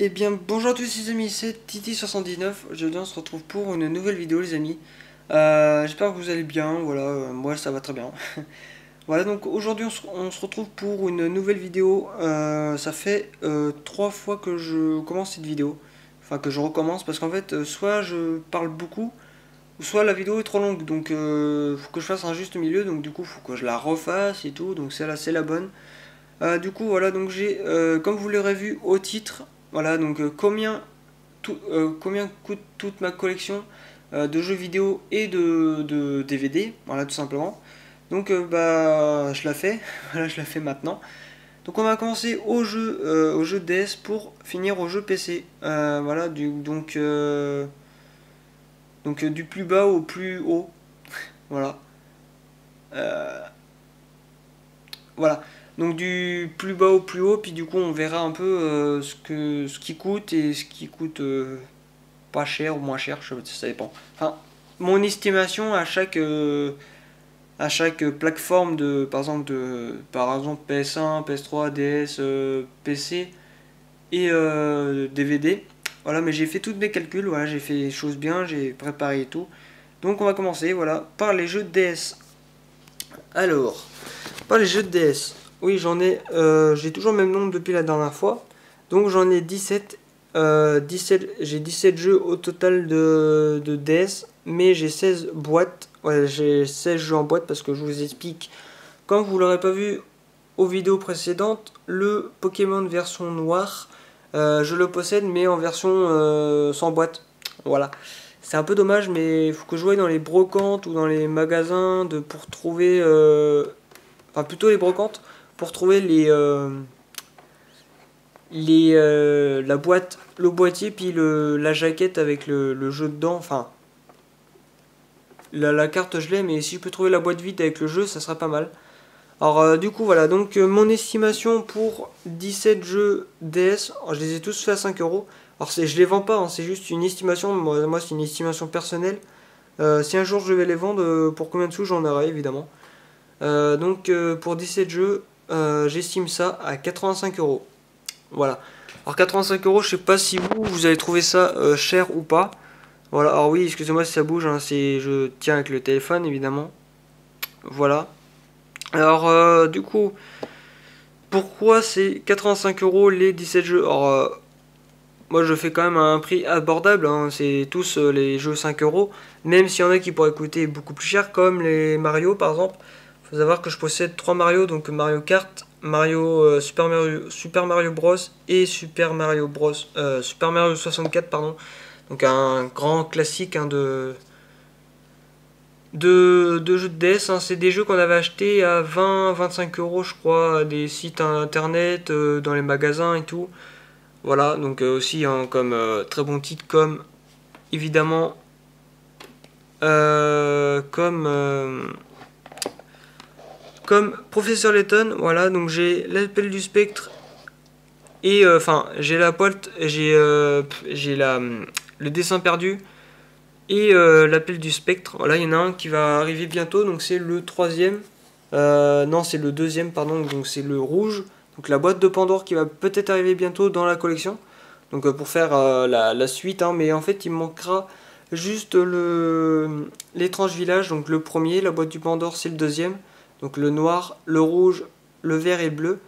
Eh bien, bonjour à tous les amis, c'est Titi79. Aujourd'hui, on se retrouve pour une nouvelle vidéo, les amis. J'espère que vous allez bien. Voilà, moi ça va très bien. Voilà, donc aujourd'hui, on se retrouve pour une nouvelle vidéo. Ça fait 3 fois que je commence cette vidéo. Enfin, que je recommence parce qu'en fait, soit je parle beaucoup, ou soit la vidéo est trop longue. Donc, faut que je fasse un juste milieu. Donc, du coup, faut que je la refasse et tout. Donc, celle-là, c'est la bonne. Du coup, voilà, donc j'ai, comme vous l'aurez vu au titre, voilà, donc combien coûte toute ma collection de jeux vidéo et de DVD, voilà, tout simplement. Donc, bah, je la fais, voilà, je la fais maintenant. Donc, on va commencer au jeu DS pour finir au jeu PC. Voilà, du plus bas au plus haut, voilà. Euh, Voilà. Donc du plus bas au plus haut, puis du coup on verra un peu ce qui coûte et ce qui coûte pas cher ou moins cher, ça dépend. Enfin, mon estimation à chaque plateforme de par exemple PS1, PS3, DS, PC et DVD. Voilà, mais j'ai fait tous mes calculs, voilà, j'ai fait les choses bien, j'ai préparé et tout. Donc on va commencer, voilà, par les jeux de DS. Alors, pas les jeux de DS. Oui, j'ai toujours le même nombre depuis la dernière fois. Donc j'en ai 17. 17 j'ai 17 jeux au total de DS. Mais j'ai 16 boîtes. Ouais, j'ai 16 jeux en boîte parce que je vous explique. Comme vous l'aurez pas vu aux vidéos précédentes, le Pokémon version noire, je le possède mais en version sans boîte. Voilà. C'est un peu dommage, mais il faut que je voie dans les brocantes ou dans les magasins pour trouver enfin plutôt les brocantes, pour trouver la boîte, le boîtier, puis la jaquette avec le jeu dedans. Enfin, la carte je l'ai, mais si je peux trouver la boîte vide avec le jeu, ça serait pas mal. Alors du coup voilà, donc mon estimation pour 17 jeux DS, je les ai tous fait à 5 euros. Alors je les vends pas, hein, c'est juste une estimation, moi c'est une estimation personnelle. Si un jour je vais les vendre, pour combien de sous j'en aurai évidemment. Pour 17 jeux, j'estime ça à 85 euros. Voilà. Alors 85 euros, je sais pas si vous avez trouvé ça cher ou pas. Voilà. Alors oui, excusez-moi si ça bouge, hein, je tiens avec le téléphone évidemment. Voilà. Alors du coup, pourquoi c'est 85 euros les 17 jeux? Alors moi je fais quand même un prix abordable, hein, c'est tous les jeux 5 euros. Même s'il y en a qui pourraient coûter beaucoup plus cher, comme les Mario par exemple. Faut savoir que je possède 3 Mario, donc Mario Kart, Super Mario Bros et Super Mario 64, pardon. Donc un grand classique, hein, de jeux de DS, hein. C'est des jeux qu'on avait achetés à 20-25 euros, je crois, à des sites internet, dans les magasins et tout. Voilà, donc aussi, hein, comme très bon titre, comme évidemment, comme Professeur Layton. Voilà, donc j'ai l'appel du spectre et enfin j'ai la polte, j'ai le dessin perdu et l'appel du spectre. Voilà, il y en a un qui va arriver bientôt, donc c'est le troisième. Non, c'est le deuxième, pardon, donc c'est le rouge. Donc la boîte de Pandore qui va peut-être arriver bientôt dans la collection. Donc pour faire la suite, hein, mais en fait il me manquera juste l'étrange village, donc le premier, la boîte du Pandore c'est le deuxième. Donc le noir, le rouge, le vert et le bleu.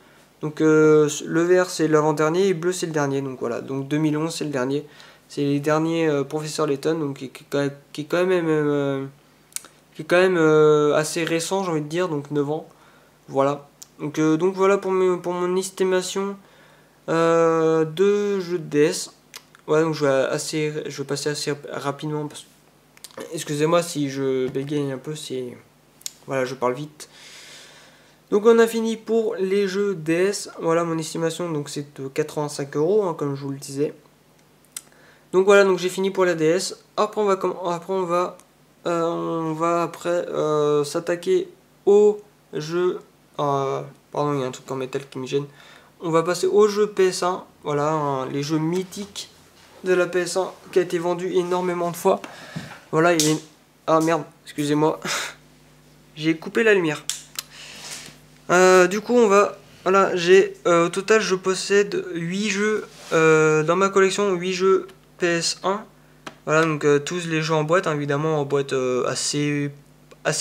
Donc le vert c'est l'avant-dernier et le bleu c'est le dernier. Donc voilà, donc 2011 c'est le dernier. C'est les derniers Professeur Layton, donc qui est quand même assez récent, j'ai envie de dire, donc 9 ans. Voilà. Donc voilà pour mon estimation de jeux de DS. Ouais, donc je vais passer assez rapidement. Excusez-moi si je bégaye un peu, voilà, je parle vite. Donc on a fini pour les jeux DS. Voilà mon estimation, donc c'est de 85 euros, hein, comme je vous le disais. Donc voilà, donc j'ai fini pour la DS. Après on va après s'attaquer au jeu. Pardon, il y a un truc en métal qui me gêne. On va passer au jeu PS1. Voilà, hein, les jeux mythiques de la PS1 qui a été vendu énormément de fois. Voilà, ah merde, excusez-moi. J'ai coupé la lumière. Du coup, on va Voilà, j'ai au total je possède 8 jeux dans ma collection, 8 jeux PS1. Voilà, donc tous les jeux en boîte, hein, évidemment en boîte assez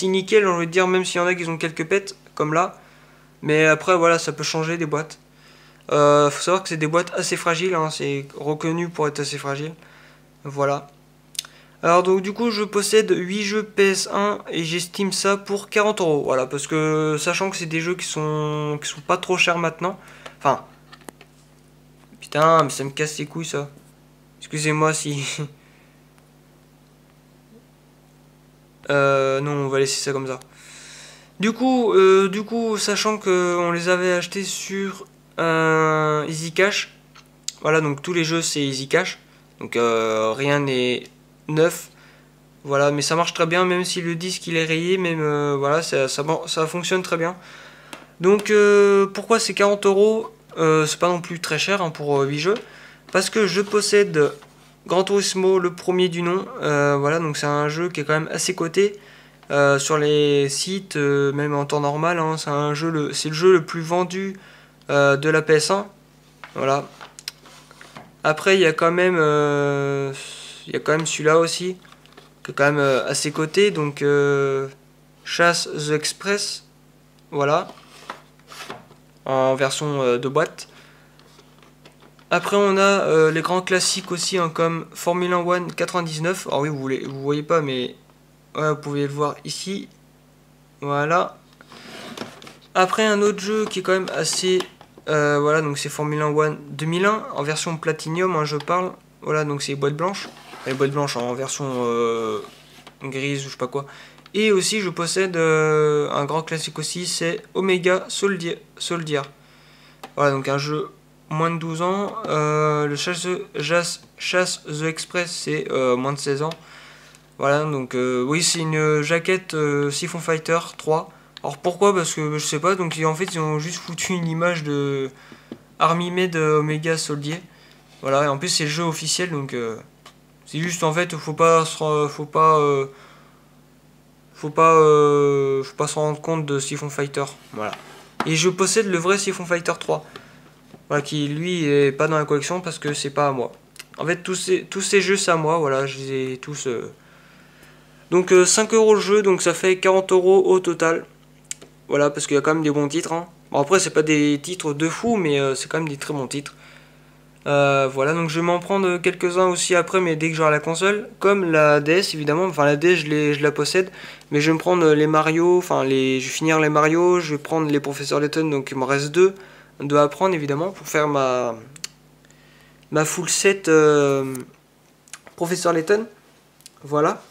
nickel, j'ai envie de dire, même s'il y en a qui ont quelques pets, comme là. Mais après, voilà, ça peut changer des boîtes. Faut savoir que c'est des boîtes assez fragiles, hein, c'est reconnu pour être assez fragile. Voilà. Alors donc du coup je possède 8 jeux PS1 et j'estime ça pour 40 €. Voilà, parce que sachant que c'est des jeux qui sont pas trop chers maintenant. Enfin, putain, mais ça me casse les couilles ça. Excusez-moi si... non, on va laisser ça comme ça. Du coup, sachant qu'on les avait achetés sur Easy Cash, voilà, donc tous les jeux c'est Easy Cash, donc rien n'est neuf, voilà, mais ça marche très bien, même si le disque il est rayé, même voilà, ça fonctionne très bien. Donc pourquoi c'est 40 €? C'est pas non plus très cher, hein, pour 8 jeux, parce que je possède Gran Turismo, le premier du nom, voilà, donc c'est un jeu qui est quand même assez coté. Sur les sites, même en temps normal, hein, c'est le jeu le plus vendu de la PS1. Voilà. Après, il y a quand même celui-là aussi, qui est quand même assez coté. Donc, Chasse the Express, voilà, en version de boîte. Après, on a les grands classiques aussi, hein, comme Formula One 99. Alors oui, vous voyez pas, mais ouais, vous pouvez le voir ici. Voilà. Après, un autre jeu qui est quand même assez... voilà, donc c'est Formula One 2001 en version Platinum, hein, je parle. Voilà, donc c'est boîte blanche. Les boîtes blanches en version grise ou je sais pas quoi. Et aussi, je possède un grand classique aussi, c'est Omega Soldier. Voilà, donc un jeu moins de 12 ans. Le Chasse the Express, c'est moins de 16 ans. Voilà, donc oui, c'est une jaquette Siphon Fighter 3. Alors pourquoi? Parce que je sais pas, donc en fait ils ont juste foutu une image de Army Made Omega Soldier. Voilà, et en plus c'est le jeu officiel, donc c'est juste en fait faut pas se rendre compte de Siphon Fighter. Voilà. Et je possède le vrai Siphon Fighter 3. Voilà, qui lui est pas dans la collection parce que c'est pas à moi. En fait tous ces jeux c'est à moi, voilà, je les ai tous... Donc 5 € le jeu, donc ça fait 40 € au total. Voilà, parce qu'il y a quand même des bons titres, hein. Bon, après, c'est pas des titres de fou, mais c'est quand même des très bons titres. Voilà, donc je vais m'en prendre quelques-uns aussi après, mais dès que j'aurai la console. Comme la DS, évidemment. Enfin, la DS, je la possède. Mais je vais me prendre les Mario. Enfin, je vais finir les Mario. Je vais prendre les Professeur Layton. Donc, il me reste deux à prendre, évidemment, pour faire ma full set Professeur Layton. Voilà.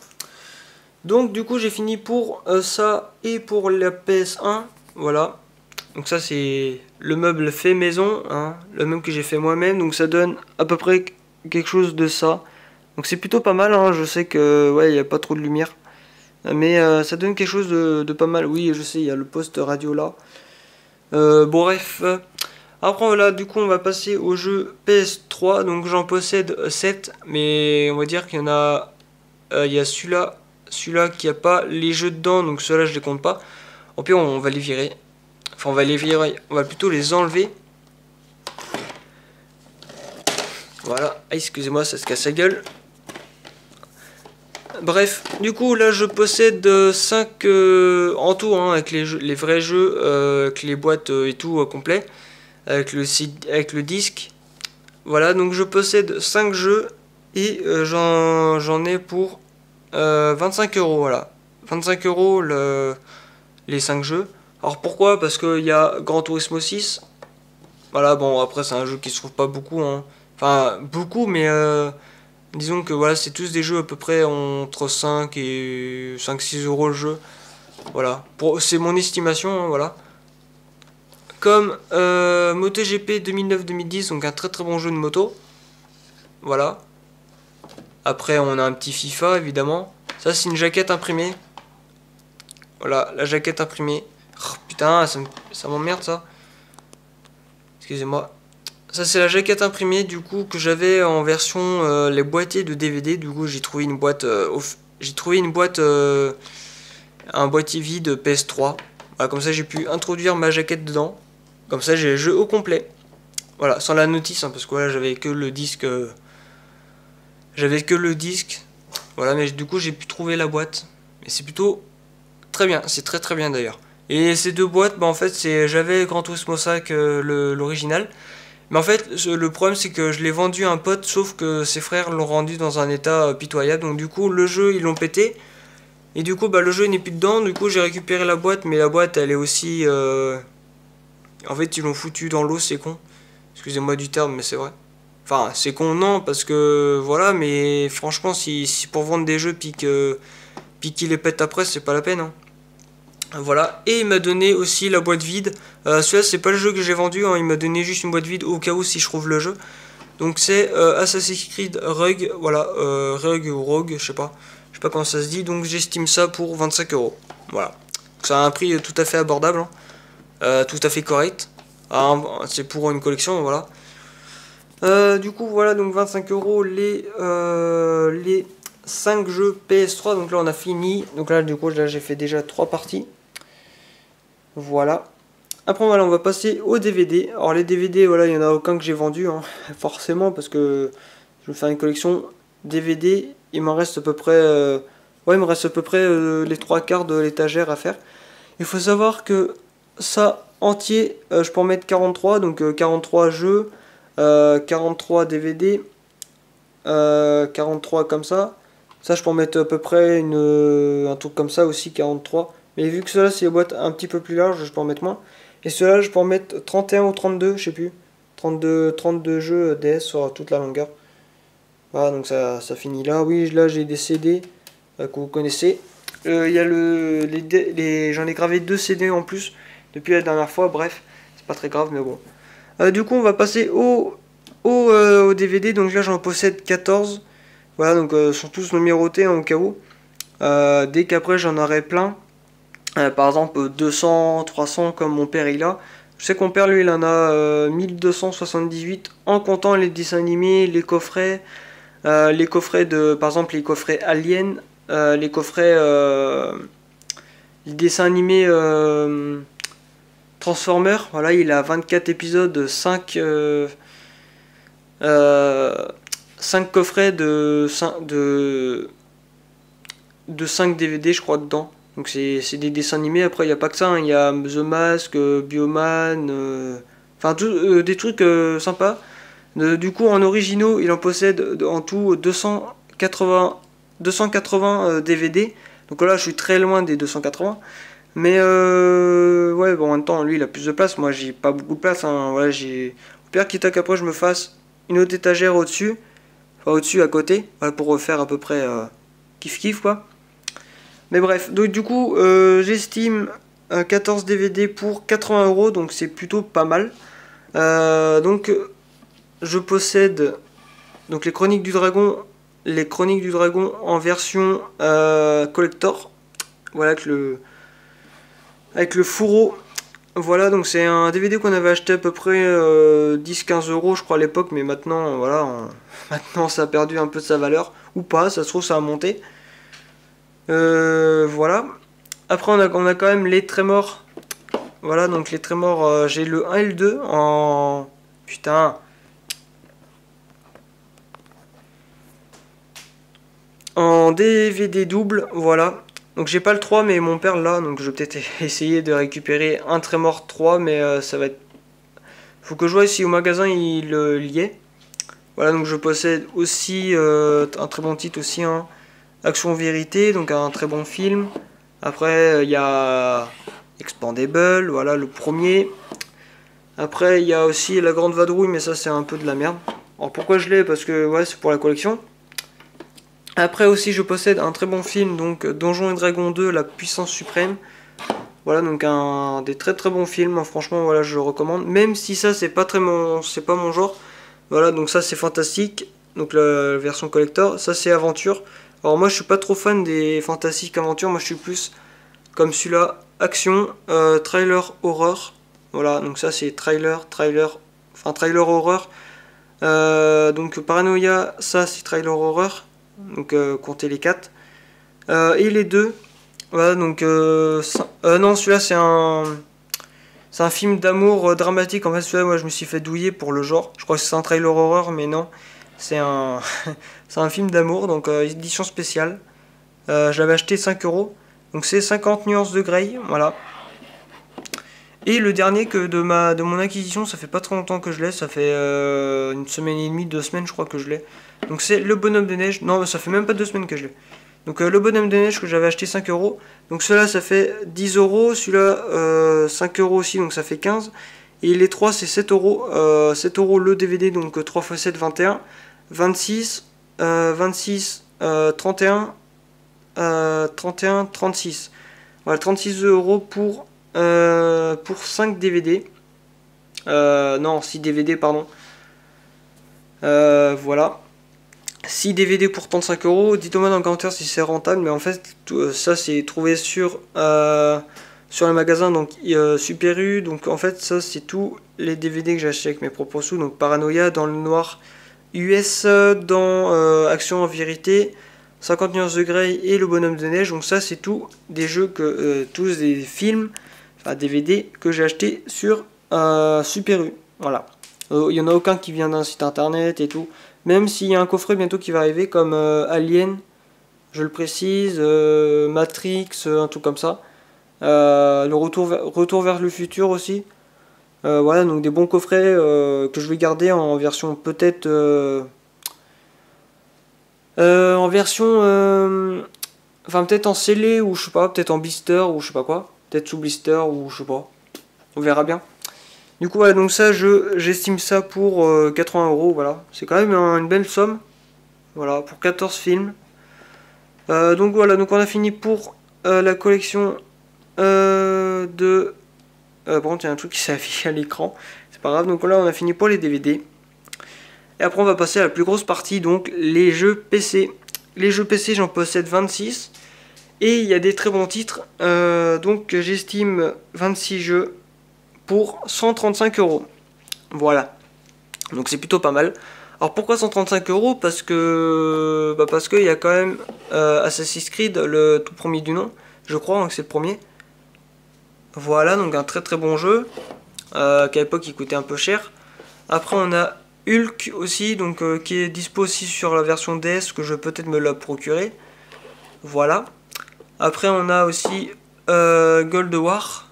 Donc du coup j'ai fini pour ça et pour la PS1, voilà. Donc ça c'est le meuble fait maison, hein, le même que j'ai fait moi-même, donc ça donne à peu près quelque chose de ça. Donc c'est plutôt pas mal, hein. Je sais que ouais il n'y a pas trop de lumière, mais ça donne quelque chose de pas mal. Oui je sais, il y a le poste radio là. Bon bref, après voilà, du coup on va passer au jeu PS3, donc j'en possède 7, mais on va dire qu'il y en a, il y a celui-là qui a pas les jeux dedans, donc ceux-là je les compte pas. Au pire on va les virer. Enfin on va les virer, on va plutôt les enlever. Voilà, ah, excusez-moi ça se casse la gueule. Bref, du coup là je possède 5 en tout, hein, avec les vrais jeux, avec les boîtes et tout complet, avec le disque. Voilà, donc je possède 5 jeux et j'en ai pour 25 €, voilà. 25 € les 5 jeux. Alors pourquoi? Parce qu'il y a Gran Turismo 6. Voilà, bon, après c'est un jeu qui se trouve pas beaucoup, hein. Enfin, beaucoup, mais disons que voilà, c'est tous des jeux à peu près entre 5 et 5-6 € le jeu. Voilà, c'est mon estimation, hein, voilà. Comme MotoGP 2009-2010, donc un très très bon jeu de moto. Voilà. Après, on a un petit FIFA, évidemment. Ça, c'est une jaquette imprimée. Voilà, la jaquette imprimée. Oh, putain, ça m'emmerde, ça. Excusez-moi. Ça, c'est la jaquette imprimée, du coup, que j'avais en version les boîtiers de DVD. Du coup, j'ai trouvé une boîte... un boîtier vide PS3. Voilà, comme ça, j'ai pu introduire ma jaquette dedans. Comme ça j'ai le jeu au complet. Voilà, sans la notice, hein, parce que voilà, j'avais que le disque. Voilà, mais du coup j'ai pu trouver la boîte. Et c'est plutôt très bien, c'est très très bien d'ailleurs. Et ces deux boîtes, bah en fait, j'avais Gran Turismo 5 l'original. Mais en fait, le problème c'est que je l'ai vendu à un pote, sauf que ses frères l'ont rendu dans un état pitoyable. Donc du coup, le jeu, ils l'ont pété. Et du coup, bah le jeu n'est plus dedans. Du coup, j'ai récupéré la boîte, mais la boîte, elle est aussi... En fait, ils l'ont foutu dans l'eau, c'est con. Excusez-moi du terme, mais c'est vrai. Enfin, c'est con, non, parce que... Voilà, mais franchement, si pour vendre des jeux, puis qu'il les pète après, c'est pas la peine, hein. Voilà, et il m'a donné aussi la boîte vide. Celui-là, c'est pas le jeu que j'ai vendu, hein. Il m'a donné juste une boîte vide au cas où si je trouve le jeu. Donc c'est Assassin's Creed Rogue, voilà, Rogue ou Rogue, je sais pas comment ça se dit. Donc j'estime ça pour 25 euros. Voilà, ça a un prix tout à fait abordable, hein. Tout à fait correct. C'est pour une collection, voilà. Du coup, voilà, donc 25 euros les 5 jeux PS3. Donc là, on a fini. Donc là, du coup, là, j'ai fait déjà 3 parties. Voilà. Après, voilà, on va passer aux DVD. Alors, les DVD, voilà, il n'y en a aucun que j'ai vendu, hein, forcément, parce que je vais faire une collection DVD. Il m'en reste à peu près... ouais, il me reste à peu près les 3 quarts de l'étagère à faire. Il faut savoir que ça, entier, je peux en mettre 43. Donc, 43 jeux, 43 DVD, 43 comme ça. Ça, je peux en mettre à peu près un truc comme ça aussi, 43. Mais vu que cela c'est les boîtes un petit peu plus larges, je peux en mettre moins. Et cela je peux en mettre 31 ou 32, je sais plus. 32 jeux DS sur toute la longueur. Voilà, donc ça finit là. Oui, là j'ai des CD que vous connaissez. Il y a j'en ai gravé 2 CD en plus depuis la dernière fois. Bref, c'est pas très grave, mais bon. Du coup, on va passer au DVD. Donc là, j'en possède 14. Voilà, donc sont tous numérotés, hein, au cas où. Dès qu'après j'en aurai plein. Par exemple 200, 300 comme mon père il a. Je sais que mon père lui il en a 1278 en comptant les dessins animés, les coffrets par exemple les coffrets Alien, les coffrets les dessins animés Transformers. Voilà, il a 24 épisodes, 5 coffrets de 5 DVD je crois dedans. Donc c'est des dessins animés. Après il n'y a pas que ça, hein. Il y a The Mask, Bioman, enfin des trucs sympas. Du coup en originaux il en possède en tout 280 DVD. Donc là je suis très loin des 280. Mais ouais, bon, en même temps lui il a plus de place. Moi j'ai pas beaucoup de place, hein. Voilà, j'ai au pire quitte à qu'après je me fasse une autre étagère au-dessus. Enfin au-dessus à côté. Voilà, pour refaire à peu près kiff quoi. Mais bref, donc du coup, j'estime 14 DVD pour 80 euros, donc c'est plutôt pas mal. Donc, je possède donc les Chroniques du Dragon en version collector. Voilà, avec le fourreau. Voilà, donc c'est un DVD qu'on avait acheté à peu près 10-15 euros, je crois, à l'époque, mais maintenant, voilà, maintenant ça a perdu un peu de sa valeur, ou pas, ça se trouve, ça a monté. Voilà. Après, on a quand même les Trémors. Voilà, donc les Trémors, j'ai le 1 et le 2 en... Putain. En DVD double, voilà. Donc j'ai pas le 3, mais mon père l'a, donc je vais peut-être essayer de récupérer un Trémor 3, mais ça va être... Faut que je vois si au magasin il y est. Voilà, donc je possède aussi un très bon titre aussi, hein. Action Vérité, donc un très bon film. Après, il y a Expandable, voilà le premier. Après, il y a aussi La Grande Vadrouille, mais ça c'est un peu de la merde. Alors pourquoi je l'ai? Parce que ouais, c'est pour la collection. Après aussi, je possède un très bon film, donc Donjons et Dragons 2, La Puissance Suprême. Voilà, donc un des très très bons films, hein. Franchement, voilà, je le recommande. Même si ça, c'est pas mon genre. Voilà, donc ça c'est fantastique. Donc la version collector, ça c'est aventure. Alors moi je suis pas trop fan des fantastiques aventures, moi je suis plus comme celui-là, action, trailer horreur. Voilà, donc ça c'est trailer horreur. Donc Paranoia, ça c'est trailer horreur. Donc comptez les 4. Et les deux, voilà, donc non, celui-là C'est un film d'amour dramatique. En fait, celui-là, moi, je me suis fait douiller pour le genre. Je crois que c'est un trailer horreur, mais non. C'est un, c'est un film d'amour, donc édition spéciale. Je l'avais acheté 5 euros. Donc c'est 50 nuances de Grey, voilà. Et le dernier que de mon acquisition, ça fait pas très longtemps que je l'ai, ça fait une semaine et demie, 2 semaines je crois que je l'ai. Donc c'est le bonhomme de neige, non ça fait même pas 2 semaines que je l'ai. Donc le bonhomme de neige que j'avais acheté 5 euros. Donc celui-là ça fait 10 euros, celui-là 5 euros aussi, donc ça fait 15. Et les trois c'est 7 euros, 7 euros le DVD, donc 3 x 7, 21, 26, 26, 31, 31, 36. Voilà, 36 euros pour 5 DVD. Non, 6 DVD, pardon. Voilà. 6 DVD pour 35 euros. Dites-moi dans le commentaire si c'est rentable. Mais en fait, ça c'est trouvé sur le magasin donc Super U. Donc en fait, ça c'est tous les DVD que j'ai acheté avec mes propres sous. Donc Paranoia, Dans le Noir US, dans Action en Vérité, 50 nuances de Grey et Le Bonhomme de Neige. Donc ça c'est tout des jeux que tous des films, enfin DVD que j'ai acheté sur Super U. Voilà. Il y en a aucun qui vient d'un site internet et tout. Même s'il y a un coffret bientôt qui va arriver comme Alien, je le précise, Matrix, un truc comme ça. Le retour vers le futur aussi. Voilà, donc des bons coffrets que je vais garder en version peut-être en version enfin peut-être en scellé ou je sais pas, peut-être en blister ou je sais pas quoi, peut-être sous blister ou je sais pas, on verra bien. Du coup voilà, donc ça j'estime ça pour 80 euros, voilà, c'est quand même une belle somme, voilà, pour 14 films. Donc voilà, donc on a fini pour la collection de par contre il y a un truc qui s'affiche à l'écran, c'est pas grave. Donc là on a fini pour les DVD. Et après on va passer à la plus grosse partie, donc les jeux PC. Les jeux PC j'en possède 26. Et il y a des très bons titres. Donc j'estime 26 jeux pour 135 euros. Voilà. Donc c'est plutôt pas mal. Alors pourquoi 135 euros? Parce que il y a quand même Assassin's Creed, le tout premier du nom. Je crois que c'est le premier. Voilà, donc un très très bon jeu. Qu'à l'époque il coûtait un peu cher. Après on a Hulk aussi, donc qui est dispo aussi sur la version DS, que je vais peut-être me la procurer. Voilà. Après on a aussi Gold War.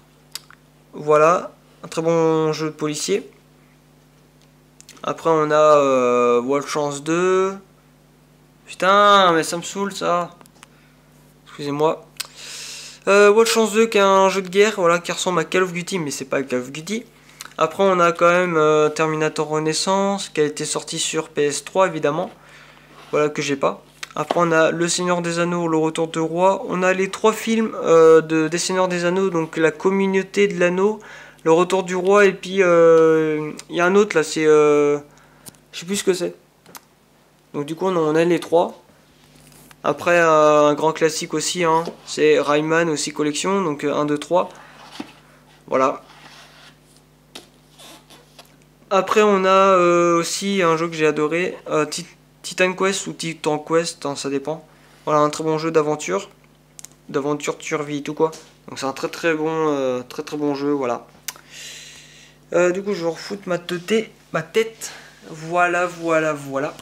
Voilà, un très bon jeu de policier. Après on a World Chance 2. Putain, mais ça me saoule ça. Excusez-moi. World Chance 2 qui est un jeu de guerre, voilà, qui ressemble à Call of Duty, mais c'est pas Call of Duty. Après on a quand même Terminator Renaissance, qui a été sorti sur PS3 évidemment. Voilà, que j'ai pas. Après on a Le Seigneur des Anneaux, Le Retour de Roi. On a les 3 films des Seigneurs des Anneaux, donc La Communauté de l'Anneau, Le Retour du Roi, et puis il y a un autre là, c'est je sais plus ce que c'est. Donc du coup on a les 3. Après un grand classique aussi, hein, c'est Rayman aussi collection, donc 1, 2, 3. Voilà. Après on a aussi un jeu que j'ai adoré, Titan Quest ou Titan Quest, hein, ça dépend. Voilà, un très bon jeu d'aventure de survie, tout quoi. Donc c'est un très très bon jeu, voilà. Du coup je vais refoutre ma tête. Voilà, voilà, voilà.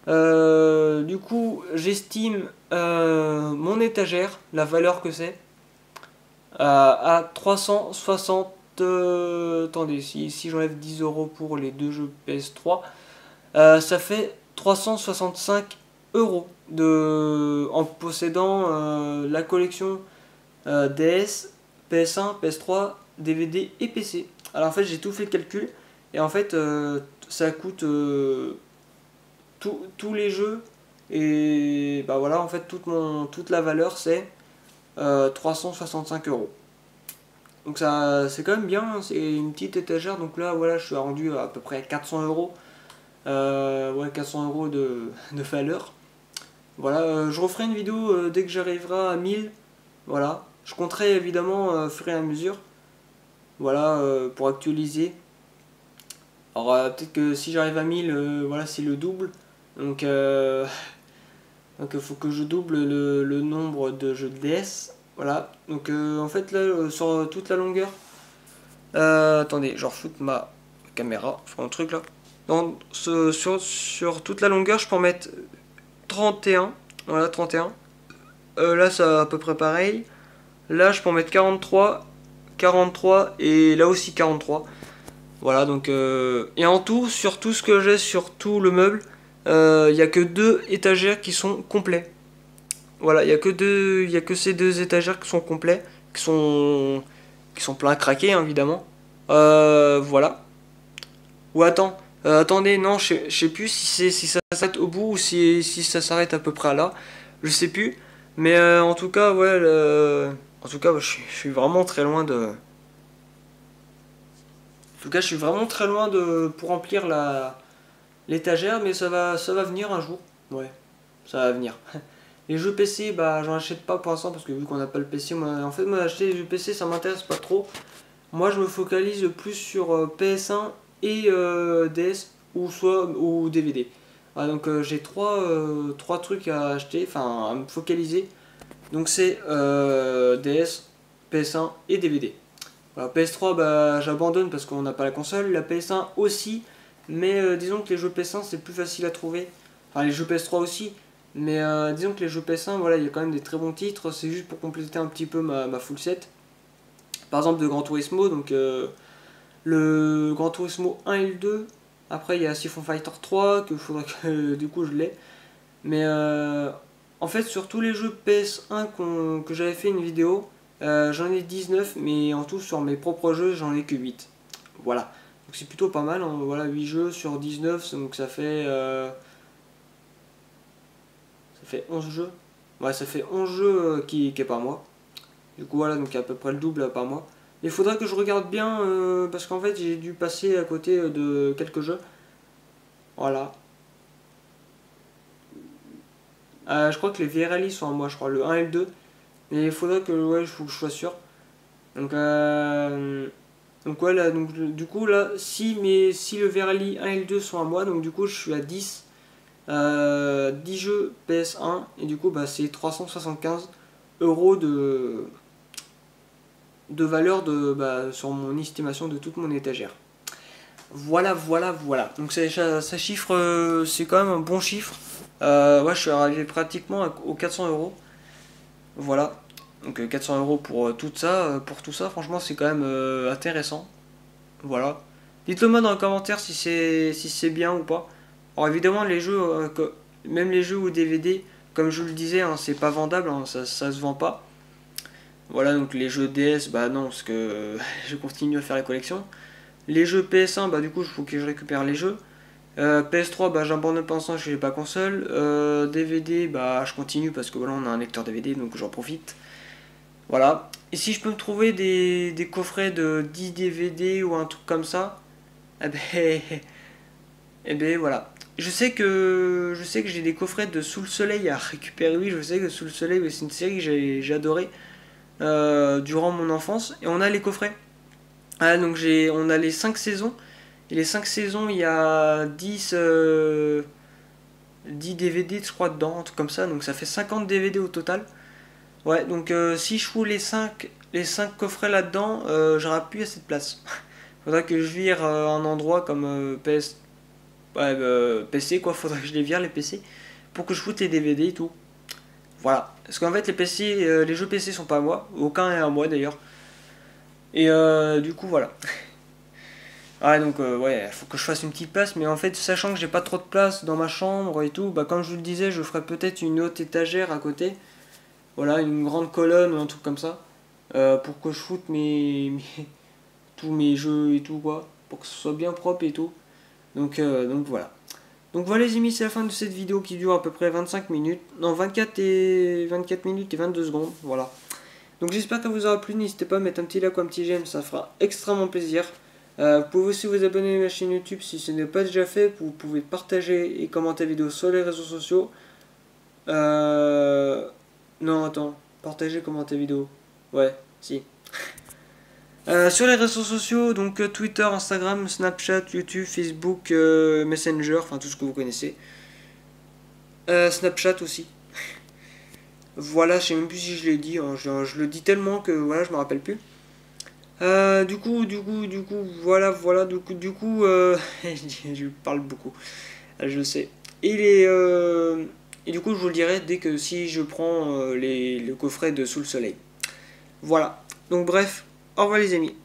Du coup j'estime mon étagère, la valeur que c'est, à 360. Attendez, si j'enlève 10 euros pour les deux jeux PS3, ça fait 365 euros en possédant la collection DS, PS1, PS3, DVD et PC. Alors en fait j'ai tout fait le calcul et en fait ça coûte tous les jeux et bah voilà, en fait toute la valeur c'est 365 euros. Donc ça c'est quand même bien, hein, c'est une petite étagère. Donc là voilà, je suis rendu à peu près 400 euros. Ouais, 400 euros de valeur. Voilà, je referai une vidéo dès que j'arriverai à 1000. Voilà, je compterai évidemment au fur et à mesure. Voilà, pour actualiser. Alors peut-être que si j'arrive à 1000, voilà, c'est le double. Donc il faut que je double le nombre de jeux de DS. Voilà, donc en fait là sur toute la longueur, attendez, je refoute ma caméra, enfin un truc là. Sur toute la longueur, je peux en mettre 31, voilà 31. Là ça à peu près pareil. Là je peux en mettre 43, 43 et là aussi 43. Voilà donc et en tout, sur tout ce que j'ai, sur tout le meuble, il n'y a que deux étagères qui sont complets. Voilà, il y a que ces deux étagères qui sont complets, qui sont pleins à craquer hein, évidemment. Voilà. Ou attends, attendez, non, je sais plus si ça s'arrête au bout ou si ça s'arrête à peu près là. Je sais plus. Mais en tout cas, ouais, en tout cas, ouais, je suis vraiment très loin de. En tout cas, je suis vraiment très loin de pour remplir l'étagère, mais ça va venir un jour. Ouais, ça va venir. Les jeux PC, bah j'en achète pas pour l'instant parce que vu qu'on n'a pas le PC, en fait moi acheter les jeux PC ça m'intéresse pas trop. Moi je me focalise plus sur PS1 et DS ou DVD. Voilà, donc j'ai trois trucs à acheter, enfin à me focaliser. Donc c'est DS, PS1 et DVD. Voilà, PS3 bah j'abandonne parce qu'on n'a pas la console, la PS1 aussi, mais disons que les jeux PS1 c'est plus facile à trouver. Enfin les jeux PS3 aussi, mais disons que les jeux PS1, voilà, il y a quand même des très bons titres, c'est juste pour compléter un petit peu ma full set. Par exemple de Gran Turismo, donc le Gran Turismo 1 et le 2. Après il y a Siphon Fighter 3, que faudrait que du coup je l'ai. Mais en fait sur tous les jeux PS1 que j'avais fait une vidéo, j'en ai 19, mais en tout sur mes propres jeux j'en ai que 8. Voilà. Donc c'est plutôt pas mal, hein. Voilà, 8 jeux sur 19, donc ça fait 11 jeux. Ouais, ça fait 11 jeux qui est par mois. Du coup, voilà, donc il y a à peu près le double par mois. Il faudrait que je regarde bien parce qu'en fait, j'ai dû passer à côté de quelques jeux. Voilà. Je crois que les VRLI sont à moi, je crois, le 1 et le 2. Mais il faudrait que, ouais, faut que je sois sûr. Donc voilà, donc, du coup, là, si le VRLI 1 et le 2 sont à moi, donc du coup, je suis à 10. 10 jeux PS1 et du coup bah, c'est 375 euros de valeur sur mon estimation de toute mon étagère. Voilà, voilà, voilà. Donc ça chiffre, c'est quand même un bon chiffre. Ouais, je suis arrivé pratiquement aux 400 euros. Voilà. Donc 400 euros pour tout ça, franchement c'est quand même intéressant. Voilà. Dites-le moi dans les commentaires si c'est bien ou pas. Alors évidemment les jeux, même les jeux ou DVD, comme je vous le disais, hein, c'est pas vendable, hein, ça se vend pas. Voilà, donc les jeux DS, bah non, parce que je continue à faire la collection. Les jeux PS1, bah du coup, il faut que je récupère les jeux. PS3, bah j'abandonne pas l'instant, je n'ai pas console. DVD, bah je continue parce que voilà, on a un lecteur DVD, donc j'en profite. Voilà. Et si je peux me trouver des coffrets de 10 DVD ou un truc comme ça, eh ben, eh ben voilà. Je sais que j'ai des coffrets de Sous le Soleil à récupérer. Oui, je sais que Sous le Soleil, c'est une série que j'ai adoré durant mon enfance. Et on a les coffrets. Ah, donc on a les 5 saisons. Et les 5 saisons, il y a 10 DVD, je crois, dedans, un truc comme ça. Donc ça fait 50 DVD au total. Ouais, donc si je fous les 5 coffrets là-dedans, j'aurai plus assez de place. Faudra que je vire un endroit comme ouais, PC, quoi. Faudra que je les vire les PC pour que je foute les DVD et tout. Voilà. Parce qu'en fait, les jeux PC sont pas à moi. Aucun est à moi d'ailleurs. Et du coup, voilà. Ouais, donc ouais, faut que je fasse une petite place, mais en fait, sachant que j'ai pas trop de place dans ma chambre et tout, bah comme je vous le disais, je ferai peut-être une haute étagère à côté. Voilà, une grande colonne ou un truc comme ça. Pour que je foute tous mes jeux et tout, quoi. Pour que ce soit bien propre et tout. Donc voilà. Donc voilà les amis, c'est la fin de cette vidéo qui dure à peu près 25 minutes. Non, 24 minutes et 22 secondes, voilà. Donc j'espère que ça vous aura plu, n'hésitez pas à mettre un petit like ou un petit j'aime, ça fera extrêmement plaisir. Vous pouvez aussi vous abonner à ma chaîne YouTube si ce n'est pas déjà fait. Vous pouvez partager et commenter la vidéo sur les réseaux sociaux. Non, attends. Partager, commenter la vidéo. Ouais, si. Sur les réseaux sociaux, donc Twitter, Instagram, Snapchat, YouTube, Facebook, Messenger, enfin tout ce que vous connaissez. Snapchat aussi. Voilà, je sais même plus si je l'ai dit, hein, je le dis tellement que voilà, je me rappelle plus. Voilà, je parle beaucoup, je sais. Et et du coup, je vous le dirai dès que si je prends le coffret de Sous le Soleil. Voilà. Donc bref, au revoir les amis.